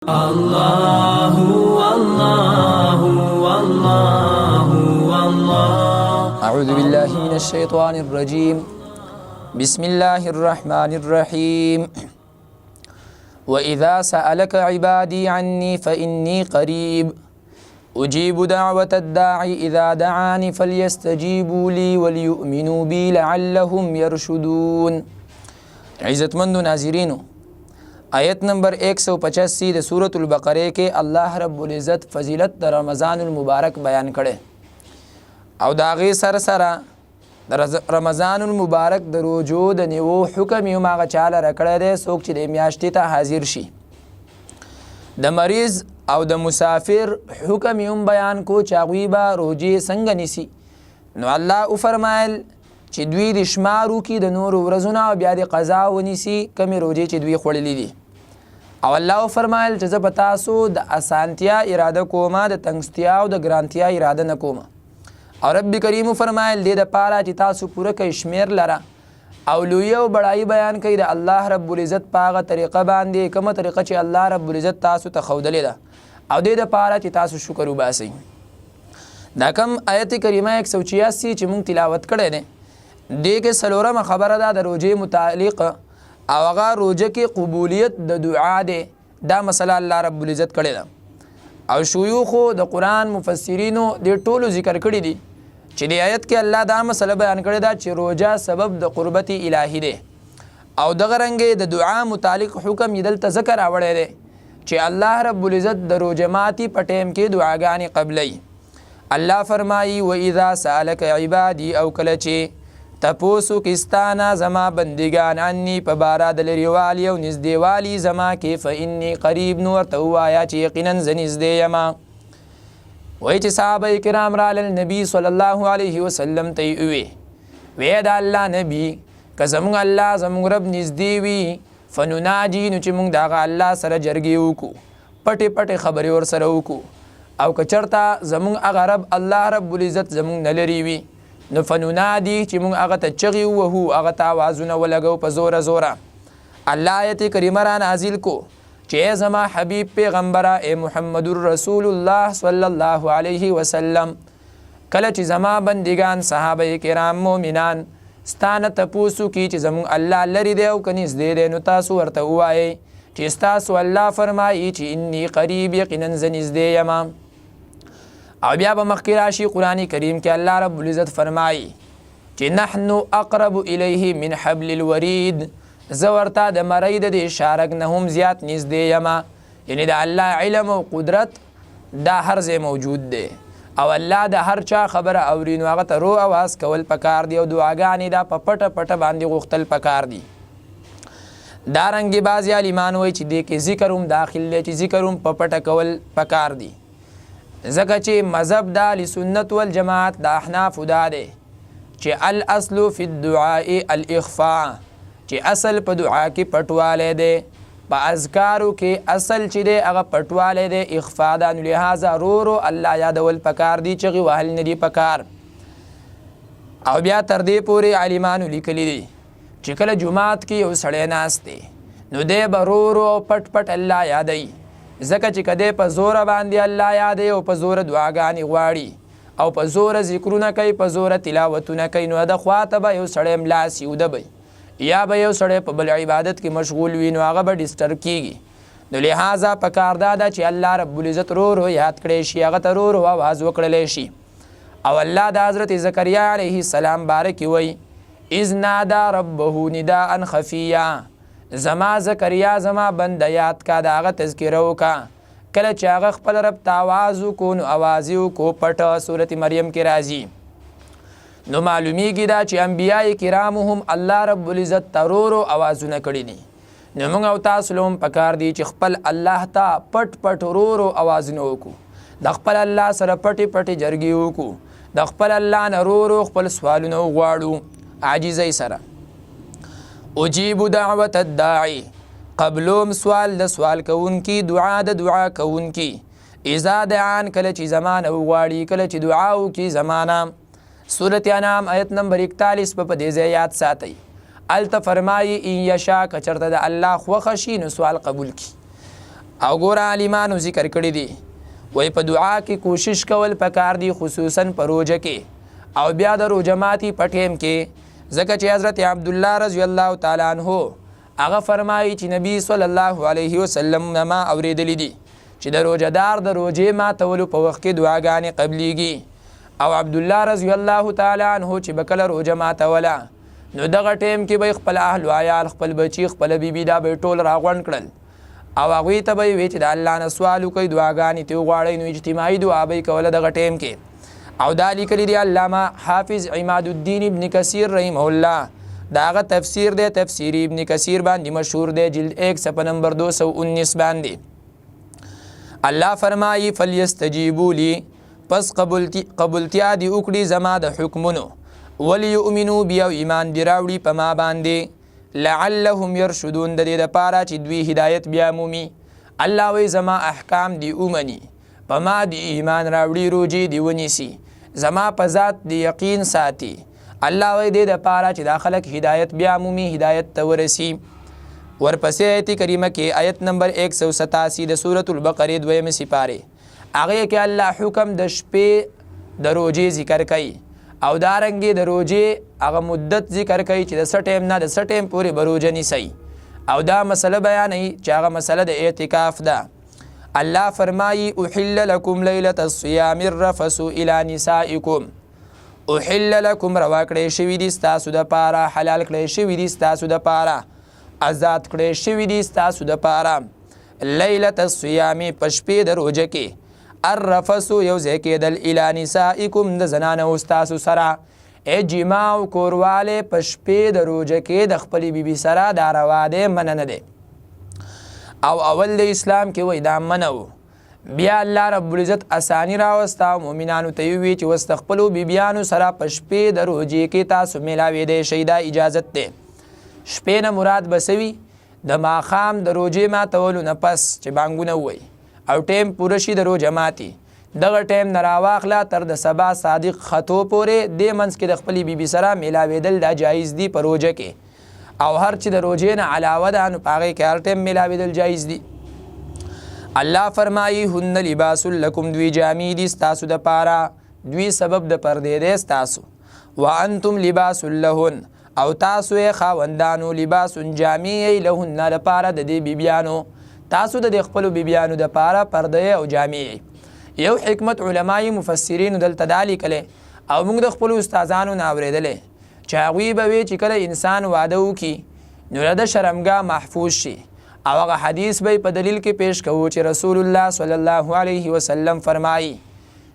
الله والله والله والله. أعوذ بالله من الشيطان الرجيم. بسم الله الرحمن الرحيم. وإذا سألك عبادي عني فإني قريب أجيب دعوة الداعي إذا دعاني فليستجيبوا لي وليؤمنوا بي لعلهم يرشدون. عزت مند ناظرینو، آیت نمبر 185 د سورة البقره کې الله رب العزت فضیلت د رمضان المبارک بیان کړي او دا غي سره د رمضان المبارک د روزو د نیو حکم یې ماغه چاله رکړه ده څوک چې د میاشتې ته حاضر شي. د مریض او د مسافر حکم یې بیان کو چې هغوی به روزې څنګه نیسي. نو الله فرمایل چې دوی د شمارو کې د نور ورځونه او بیا د قضا ونیسي کمې روزې چې دوی خوړلې دي. او الله فرمایل چې زه په تاسو د اسانتیا اراده کومه، د تنګستیا او د ګرانتیا اراده نه کومه. او رب کریم فرمایل دې دپاره چې تاسو پوره کوئ شمیر لره او لوی او بړایي بیان کوي د الله رب العزت په هغه طریقه باندې کومه طریقه چې الله رب العزت تاسو ته ښودلې ده او دې دپاره چې تاسو شکر وباسئ. دا کوم آیت کریمه 186 چې موږ تلاوت کړی دی دې کې څلورمه خبره ده د روژې متعلق او هغه روژه کې قبولیت د دعا دی. دا مسله الله رب العزت کړې ده او شیوخو د قرآن مفسرینو دې ټولو ذکر کړي دي چې د آیت کې الله دا مسله بیان کړې ده چې روژه سبب د قربت الهی دی او دغه رنګې د دعا متعلق حکم یې دلته ذکر راوړی دی چې الله رب العزت د روژه ماتي په ټیم کې دعاګانې قبلوي. الله فرمایي وَإِذَا سَأَلَكَ عِبَادِي او کله چې تپوسو کستانا زما بندگان انی په بارا د لرېوالي او نږدېوالي زما کې فإني قریب نو ورته ووایه چې یقینا زه نږدې یم. وایي چې صحابه کرام راغلل نبي صلی الله علیه وسلم ته یې وویې وی د الله نبي که زموږ الله زموږ رب نږدې وي فنناجي نو چې موږ د هغه الله سره جرګې وکړو، پټې پټې خبرې ورسره وکړو. او که چېرته زموږ هغه رب الله رب العزت زموږ نه لرې وي نو فننادي چې موږ هغه ته چغې ووهو، هغه ته آوازونه ولګو په زوره زوره. الله آیت کریمه را نازل کو چې ای زما حبیب پیغمبره ای محمد رسول الله صلی الله علیه وسلم کله چې زما بندگان صحابه کرام مؤمنان ستانه تپوسو کی چې زموږ الله لرې دی او که نږدې دی نو تاسو ورته ووایئ چې ستاسو الله فرمایي چې انی قریب یقینا زه نږدې یم. او بیا به مخکې راشي قرآن کریم کې الله رب العزت فرمایي چې نحن اقرب الیه من حبل الورید، زه ورته د مرۍ د دې شارک نه هم زیات نږدې یم. یعنې د الله علم او قدرت دا هر ځای موجود دی او الله د هر چا خبره اوري نو هغه ته رو اواز کول پکار دی او دعاګانې دا په پټه پټه باندې غوښتل پکار دي. دارنګې بعضې عالمان وایي چې دې کې ذکر هم داخل دی چې ذکر هم په پټه کول پکار دي، ځکه چې مذهب د اهل سنت والجماعت د احنافو دا دی چې الاصل فی الدعاء الاخفاء، چې اصل په دعا کې پټوالی دی، په اذکارو کې اصل چې دی هغه پټوالی دی، اخفاء ده. نو لحاظه رو الله یادول پکار دي، چغې وهل نه دي پکار. او بیا تر دې پورې عالمانو لیکلي دي چې کله جومات کې یو سړی ناست دی نو دی به رو پټ پټ الله یادوي، ځکه چې که دی په زوره باندې الله یادوي او په زوره دعاګانې غواړي او په زوره ذکرونه کوي، په زوره تلاوتونه کوي، نو د خوا ته به یو سړی ملا سیوده وي یا به یو سړی په بل عبادت کې مشغول وي نو هغه به ډسټرب کېږي. نو لحاظه پکار دا ده چې الله رب العزت رو یاد کړی شي، هغه ته رو آواز وکړلی شي. او الله د حضرت زکریا علیه السلام باره کې وایي اذ نادا ربه نداء خفیا، زما زکریا زما بنده یاد کا د هغه تذکره وکړه کله چې هغه خپل رب ته آواز وکړو نو آواز یې وکړو پټه. صورت مریم کې راځي. نو معلومیږي دا چې انبیاء کرامو هم الله رب العزت ته رو آوازونه کړي دي. نو موږ او تاسو له هم پکار دي چې خپل الله ته پټ پټ رو آوازونه وکړو، د خپل الله سره پټې پټې جرګې وکړو، د خپل الله نه رو خپل سوالونه وغواړو عاجزۍ سره. اجیب دعوت الداعی، قبلوم سوال د سوال کوونکی، دعا د دعا کوونکی. اذا دعان کله چې زمانه وغواړي، کله چې دعا وکړي زمانه. سورة انعام آیت نمبر 41 په دې ځای یاد ساتئ. الته فرمایي ان یشا کچرته د الله خوښه شي نو سوال قبول کی. او ګور عالمانو ذکر کړی دی وای په دعا کې کوشش کول پکار دی خصوصا په روزه کې او بیا د روزه ماتي په ټیم کې ځکه چې حضرت عبدالله رضی الله تعالی عنہ هغه فرمایي چې نبی صلی الله علیه وسلم ما اوریدلی دي چې د روزهدار د روزې ماتولو په وخت کې دعاګانې قبلیږي او عبدالله رضی الله تعالی عنہ چې بکله روزه ماتوله نو دغه ټیم کې به خپل اهل و عیال خپل بچی خپل بیبي دا به ټول راغونډ کړل او هغوی ته به وی چې د الله نه سوال وکړي دعاګانې ترې وغواړئ نو اجتماعي دعا به یې کوله دغه ټیم کې او دا لیکلي دی علامه حافظ عماد الدین ابن کثیر رحمه الله دا هغه تفسیر دی تفسیر ابن کثیر باندې مشهور دی جلد 1 صفحه نمبر 219 باندې الله فرمایي فلیستجیبوا لی پس قبولتیا دی وکړي زما د حکمونو ولیؤمنوا بی او ایمان دی راوړي په ما باندې لعلهم يرشدون د دې دپاره چې دوی هدایت بیا مومي الله وی زما احکام دی اومني په ما دی ایمان راوړي روجي دی ونیسي زما په ذات دی یقین ساتي الله وی دې دپاره چې دا خلک هدایت بیا مومي هدایت ته ورسي ورپسې آیت کریمه کې آیت نمبر 187 د سورة البقرې دویمه سپارې هغې کې الله حکم د شپې د روجې ذکر کوي او دارنګې د روجې هغه مدت ذکر کوي چې د څه ټیم نه د څه ټیم پورې به روجه نیسئ او دا مسله بیانوي چې هغه مسله د اعتکاف ده الله فرمایي احل لکم لیلة الصیام الرفث الی نسائکم احل لکم روا کړی شوي دي ستاسو دپاره حلال کړی شوي دي ستاسو دپاره آزاد کړی شوي دي ستاسو دپاره لیلة الصیام په شپې د روجه کې الرفث یو ځای کېدل الی نسائکم د زنانو ستاسو سره ای جماع او کورواله په شپې د روجه کې د خپلې بیبي سره دا روا دی منه نه دی او اول د اسلام کې وایي دا منه و بیا الله رب العزت اسانی راوسته مؤمنانو ته یې وویل چې اوس د خپلو بیبیانو سره په شپې د روجې کې تاسو میلاوېدی شئ دا اجازت دی شپې نه مراد به څه وي د ماښام د روجې ماتولو نه پس چې بانګونه ووایي او ټیم پوره شي د روجه ماتي دغه ټیم نه راواخله تر د سبا صادق خطو پورې دې منځ کې د خپلې بیبي سره میلاوېدل دا جایز دي په روجه کې او هر چې د روجې نه علاوه ده نو په هغې کې هر ټیم میلاوېدل جایز دي الله فرمایي هن لباس لکم دوی جامې دي ستاسو دپاره دوی سبب د پردې دی ستاسو وانتم لباس لهن او تاسو یې خاوندانو لباس جامې یې لهن دپاره د دې بیبیانو تاسو د خپلو بیبیانو دپاره پرده او جامې یو حکمت علمای مفسرینو دلته دا لیکلی او موږ د خپلو استادانو نه اورېدلی چې هغوی به وی چې کله انسان واده وکړي نو د شرمګاه محفوظ شي او هغه حدیث به په دلیل کې پیش کوو چې رسول الله صلی الله علیه وسلم فرمایي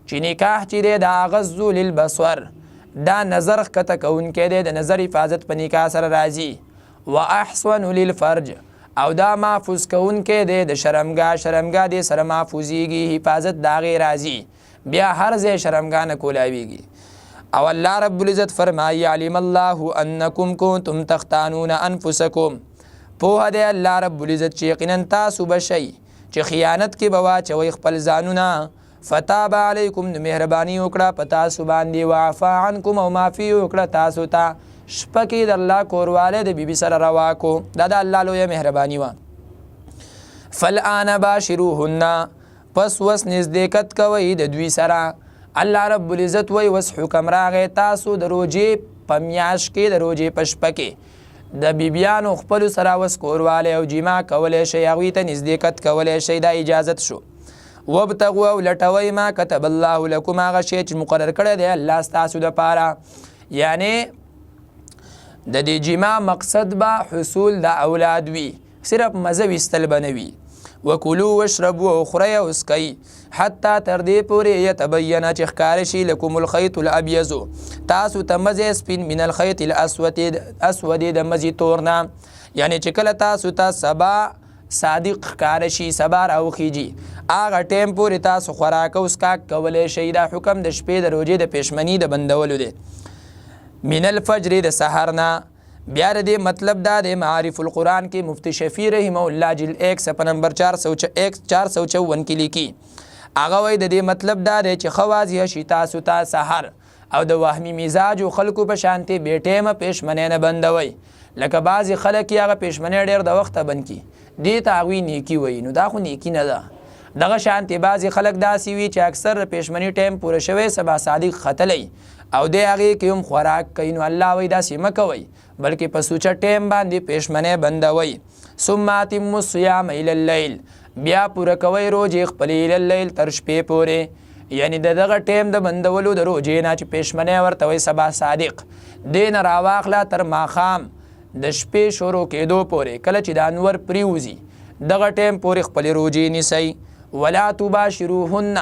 چې نکاح چې دی دا غض للبصر دا نظر ښکته کوونکی دی د نظر حفاظت په نکاح سره راځي و احسن للفرج او دا محفوظ کوونکی دی د شرمګاه دی سره محفوظیږي حفاظت د هغې راځي بیا هر ځای شرمګاه نه کولاویږي او الله رب العزت فرمایي علم الله انکم کنتم تختانون انفسکم پوهه دی الله رب العزت چې یقینا تاسو به شئ چې خیانت کې به واچوئ خپل ځانونه فتاب علیکم نو مهرباني وکړه په تاسو باندې وعفا عنکم او معافي وکړه تاسو ته شپه کې د الله کورواله د بیبي سره روا کو دا د الله لویه مهرباني وه فالآن باشروهن پس وس نزدېکت کوئ د دوی سره الله رب العزت وی وس حکم راغی تاسو د روجې په میاشت کې د روجې په شپه کې د بیبیانو خپلو سره وس کورواله او جما کولی شئ هغوی ته نزدېکت کولی شئ دا اجازت شو وابتغوا او لټوئ ما کتب الله لکم هغه شی چې مقرر کړی دی الله ستاسو دپاره یعنې د دې جما مقصد به حصول د اولاد وي صرف مزه ویستل به نه وي وکلو واشربو او خورئ او څکئ حتی تر دې پورې یتبینه چې ښکاره شي لکم الخیط الابیض تاسو ته مزې سپین من الخیط الاسود د مزې تور نه یعنی چې کله تاسو ته سبا صادق ښکاره شي سبا راوخیږي هغه ټیم پورې تاسو خوراک او څښاک کولی شئ دا حکم د شپې د روجې د پیشمني د بندولو دی من الفجر د سحر نه بیا د دې مطلب دا د معارف القرآن کې مفتی شفیع رحمه الله جلد 1 صفحه نمبر 454 کې لیکي هغه وایي د دې مطلب دا دی چې ښه واضحه شي تاسو ته سحر او د وهمي مزاجو خلکو په شانتې بې ټیمه پیشمنۍ نه بندوئ لکه بعضې خلک یې هغه پیشمنۍ ډېر د وخته بند کړي دې ته هغوی نیکي وایي. نو دا خو نیکي نه ده. دغه شانتې بعضې خلک داسې وي چې اکثر پېشمني ټایم پوره شوی سبا صادق ختلی او دی هغې کې هم خوراک کوي. نو الله وایي داسې مه کوئ بلکې په سوچه ټایم باندې پېشمنۍ بندوئ. ثم اتموا الصیام الی اللیل، بیا پوره کوئ روجې خپلې الی اللیل تر شپې پورې. یعنی د دغه ټایم د بندولو د روجې نه چې پېشمنۍ ورته وایي سبا صادق، دې نه راواخله تر ماښام د شپې شروع کېدو پورې، کله چې د انور پریوځي دغه ټایم پورې خپلې روجې نیسئ. ولا تباشروهن،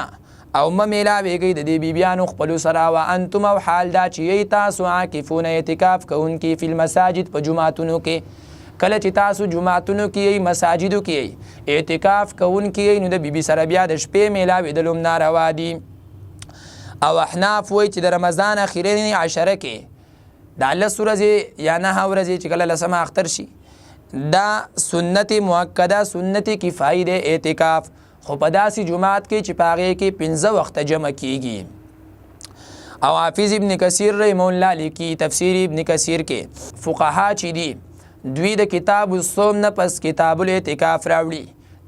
او مه میلاویږئ د دې بیبیانو خپلو سره، وانتم او حال دا چې یی تاسو عاکفون اعتکاف کوونکي فی المساجد په جوماتونو کې. کله چې تاسو جوماتونو کې یی مساجدو کې یی اعتکاف کوونکي یی نو د بیبي سره بیا د شپې میلاوېدل هم ناروا دي. او احناف وایي چې د رمضان اخرینۍ عشره کې دا 10 ورځې یا 9 ورځې چې کله 10مه اختر شي دا سنت مؤکده سنت کفایي دی اعتکاف، خو په داسې جماعت کې چې په هغې کې 15 وخته جمع کیږي. او حافظ ابن کثیر رحمه الله لیکي تفسیر ابن کثیر کې فقها چې دي دوی د کتاب الصوم نه پس کتاب الاعتکاف راوړي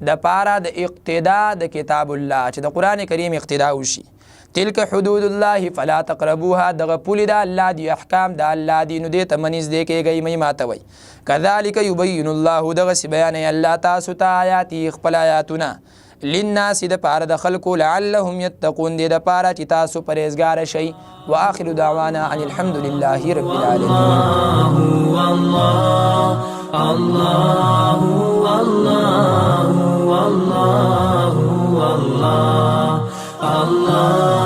د پاره د اقتدا د کتاب الله چې د قرآن کریم اقتدا وشي. تلک حدود الله فلا تقربوها، دغه پولې د الله دی، احکام د الله دی، نو دې ته مه نږدې کېږئ مه یې ماتوئ. کذلک یبین الله، دغسې بیانوي الله تاسو ته آیاتې خپل آیاتونه للناس د پاره د خلکو لعلهم یتقون، دې د پاره چې تاسو پرهیزګاره شئ. واخر دعوانا ان الحمد لله رب العالمین. الله الله الله الله الله